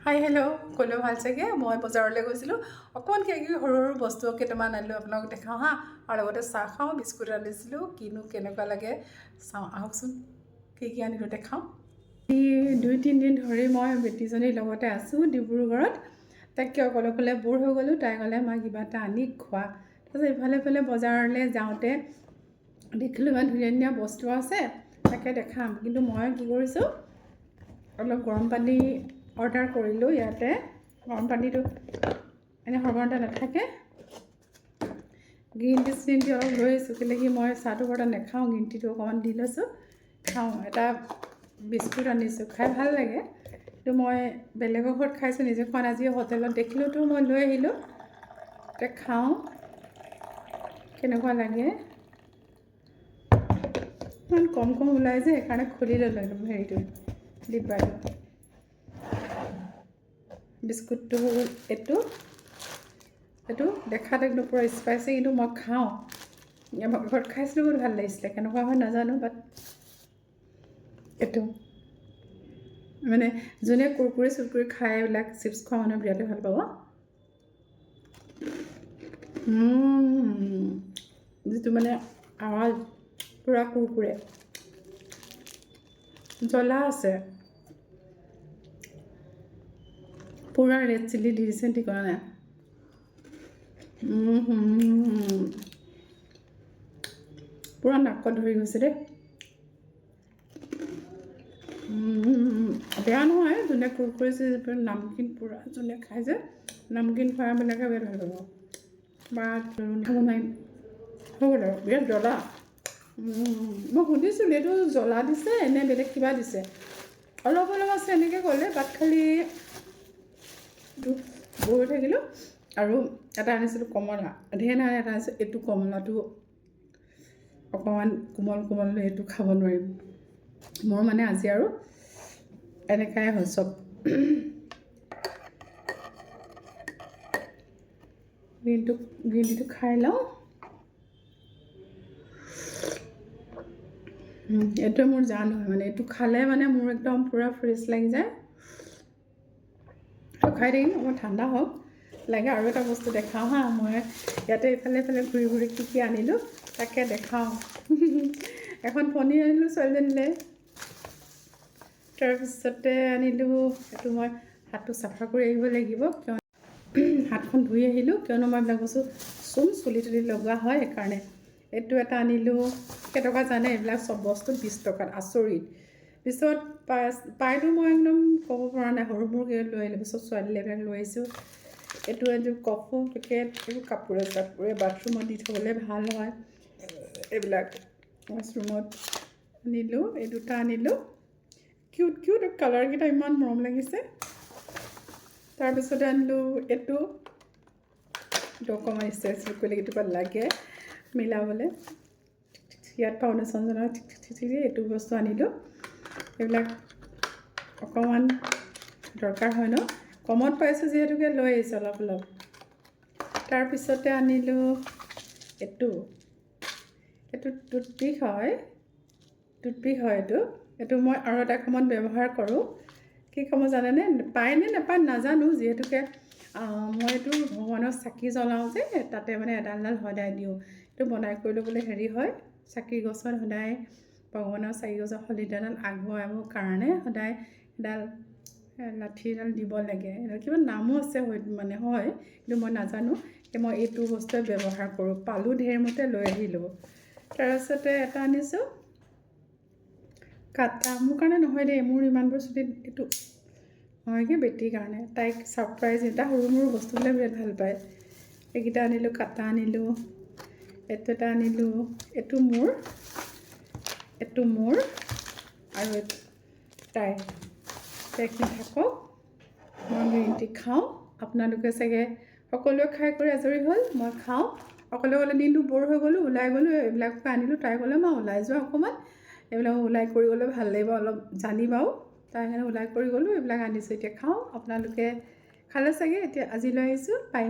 hi hello' ক'লেও ভাল চাগে মই বজাৰলৈ গৈছিলোঁ অকণমান কিবা সৰু সৰু বস্তু কেইটামান আনিলোঁ আপোনালোকক দেখাওঁ হা আৰু লগতে চাহ খাওঁ বিস্কুট আনিছিলোঁ কিনো কেনেকুৱা লাগে চাওঁ আহকচোন কি আনিলোঁ দেখাওঁ এই 2-3 দিন ধৰি মই বেটীজনীৰ লগতে আছোঁ ডিব্ৰুগড়ত তাইক অকলে বোৰ হৈ গ'লোঁ তাই ক'লে মা কিবা এটা আনি খোৱা তাৰপিছত ইফালে বজাৰলৈ যাওঁতে দেখিলোঁ ইমান ধুনীয়া ধুনীয়া বস্তু আছে তাকে দেখাম কিন্তু মই কি কৰিছোঁ অলপ গৰম পানী অৰ্ডাৰ কৰিলোঁ ইয়াতে গৰম পানীটো এনেই সৰ্বসাধাৰণতে নাথাকে গ্ৰীণ টি অলপ লৈ আহিছোঁ কেলৈ কি মই চাহটো বৰ নাখাওঁ গ্ৰীণ টিটো অকণমান দি লৈছোঁ খাওঁ এটা বিস্কুট আনিছোঁ খাই ভাল লাগে কিন্তু মই বেলেগৰ ঘৰত খাইছোঁ নিজে খোৱা আজি হোটেলত দেখিলোঁতো মই লৈ আহিলোঁ এতিয়া খাওঁ কেনেকুৱা লাগে ইমান কম ওলাই যে সেইকাৰণে খুলি ল'লোঁ একদম হেৰিটো ডিব্বাটো বিস্কুটটো এইটো দেখাত একদম পূৰা স্পাইচি কিন্তু মই খাওঁ আমাৰ ঘৰত খাইছিলোঁ বহুত ভাল লাগিছিলে কেনেকুৱা হয় নাজানো বাট এইটো মানে যোনে কুৰকুৰি খাই এইবিলাক চিপছ খোৱা মানুহে বিৰাটেই ভাল পাব যিটো মানে আৱাজ পূৰা কুৰকুৰে জ্বলা আছে পূৰা ৰেড চিলি দি দিছে ঠিকনা নাই পূৰা নাকত ধৰি গৈছে দেই বেয়া নহয় যোনে কুৰকুৰি নামকিন পূৰা যোনে খাই যে নামকিন খোৱাবিলাকে বিৰাট ভাল পাব বা খাব নোৱাৰিম হৈ গ'ল আৰু বিৰাট জ্বলা মই সুধিছিলোঁ এইটো জ্বলা দিছে নে বেলেগ কিবা দিছে অলপ আছে এনেকৈ ক'লে বাট খালি বৈ থাকিলোঁ আৰু এটা আনিছিলোঁ কমলা ধেৰ নাই এটা আনিছোঁ এইটো কমলাটো অকণমান কোমল এইটো খাব নোৱাৰিম মোৰ মানে আজি আৰু এনেকাই হ'ল চব গ্ৰীণ টিটো খাই লওঁ এইটোৱে মোৰ জান হয় মানে এইটো খালে মানে মোৰ একদম পূৰা ফ্ৰেছ লাগি যায় খাই থাকিম অকণমান ঠাণ্ডা হওক লাগে আৰু এটা বস্তু দেখাওঁ হা মই ইয়াতে ইফালে ঘূৰি কি আনিলোঁ তাকে দেখাওঁ এখন পনীৰ আনিলোঁ ছোৱালীজনীলৈ তাৰপিছতে আনিলোঁ এইটো মই হাতটো চাফা কৰি আহিব লাগিব কিয় হাতখন ধুই আহিলোঁ কিয়নো মই এইবিলাক বস্তু চুলি তুলি লগোৱা হয় সেইকাৰণে এইটো এটা আনিলোঁ কেইটকা জানে এইবিলাক চব বস্তু 20 টকাত আচৰিত পিছত পাইটো মই একদম ক'ব পৰা নাই সৰু সৰুকৈ লৈ আহিলোঁ পিছত ছোৱালীলৈ এইবিলাক লৈ আহিছোঁ এইটো এযোৰ কফু পেকেট এইবোৰ কাপোৰে বাথৰুমত দি থ'বলৈ ভাল হয় এইবিলাক ৱাছৰুমত আনিলোঁ এই দুটা আনিলোঁ কিউট কালাৰকেইটা ইমান মৰম লাগিছে তাৰপিছতে আনিলোঁ এইটো অকণমান ষ্টাইল কৰিলে কেতিয়াবা লাগে মিলাবলৈ ইয়াত ফাউণ্ডেশ্যন এইটো বস্তু আনিলোঁ এইবিলাক অকণমান দৰকাৰ হয় ন কমত পাইছোঁ যিহেতুকে লৈ আহিছোঁ অলপ তাৰপিছতে আনিলোঁ এইটো টুথপিক হয় এইটো মই আৰু এটা কামত ব্যৱহাৰ কৰোঁ কি কামত জানেনে পায় নে নাপায় নাজানো যিহেতুকে মই এইটো ভগৱানৰ চাকি জ্বলাওঁ যে তাতে মানে এডাল সদায় দিওঁ এইটো বনাই কৰি ল'বলৈ হেৰি হয় চাকি গছত সদায় ভগৱানৰ চাকি গছৰ শলিতাডাল আগবঢ়াবৰ কাৰণে সদায় এডাল লাঠি এডাল দিব লাগে কিবা নামো আছে মানে হয় কিন্তু মই নাজানো মই এইটো বস্তুৱে ব্যৱহাৰ কৰোঁ পালোঁ ধেৰমতে লৈ আহিলোঁ তাৰপিছতে এটা আনিছোঁ কাটা মোৰ কাৰণে নহয় দেই মোৰ ইমানবোৰ চুলিত এইটো হয়গৈ বেটীৰ কাৰণে তাইক ছাৰপ্ৰাইজ এটা সৰু বস্তুবিলাক বিৰাট ভাল পায় এইকেইটা আনিলোঁ কাটা আনিলোঁ এইটো এটা আনিলোঁ এইটো মোৰ আৰু তাইখিনি থাকক মই গ্ৰীণ টি খাওঁ আপোনালোকে চাগে সকলোৱে খাই কৰি আজৰি হ'ল মই খাওঁ অকলে দিনটো বৰ হৈ গ'লোঁ ওলাই গ'লোঁ এইবিলাককে আনিলোঁ তাই ক'লে মই ওলাই যোৱা অকণমান এইবিলাক ওলাই কৰি গ'লে ভাল লাগিব অলপ জানিবাও তাই কাৰণে ওলাই কৰি গ'লোঁ এইবিলাক আনিছোঁ এতিয়া খাওঁ আপোনালোকে খালে চাগে এতিয়া আজিলৈ আহিছোঁ বাই